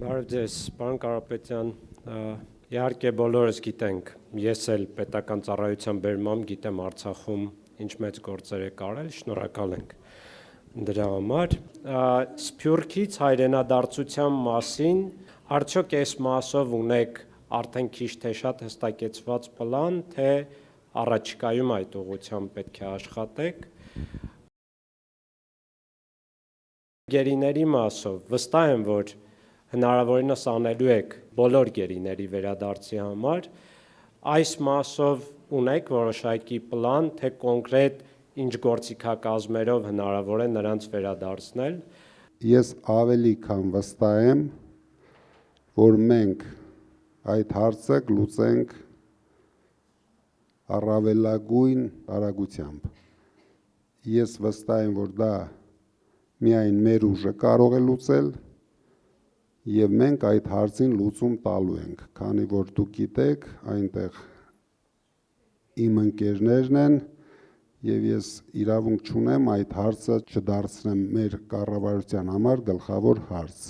Բարև ձեզ, պարոն Կարապետյան, իհարկե բոլորս գիտենք, ես էլ պետական ծառայության բերմամբ գիտեմ Արցախում ինչ մեծ գործեր եք արել, շնորհակալ ենք դրա համար։ Սփյուռքից հայրենադարձության մասին, արդյոք այս մասով ունեք արդեն քիչ թե շատ հստակեցված պլան, թե առաջիկայում այդ ուղղությամբ պետք է աշխատեք։ Գերիների մասով վստահ եմ, որ հնարավորինս անելու եք բոլոր գերիների վերադարձի համար, այս մասով ունեք որոշակի պլան, թե կոնկրետ ինչ գործիքակազմերով հնարավոր է նրանց վերադարձնել։ Ես ավելի քան վստահ եմ, որ մենք այդ հարցը կլուծենք առավելագույն արագությամբ։ Ես վստահ եմ, որ դա միայն մեր ուժը կարող է լուծել, եւ մենք այդ հարցին լուծում տալու ենք, քանի որ դուք գիտեք, այնտեղ իմ ընկերներն են, եւ ես իրավունք չունեմ այդ հարցը չդարձնեմ մեր կառավարության համար գլխավոր հարց։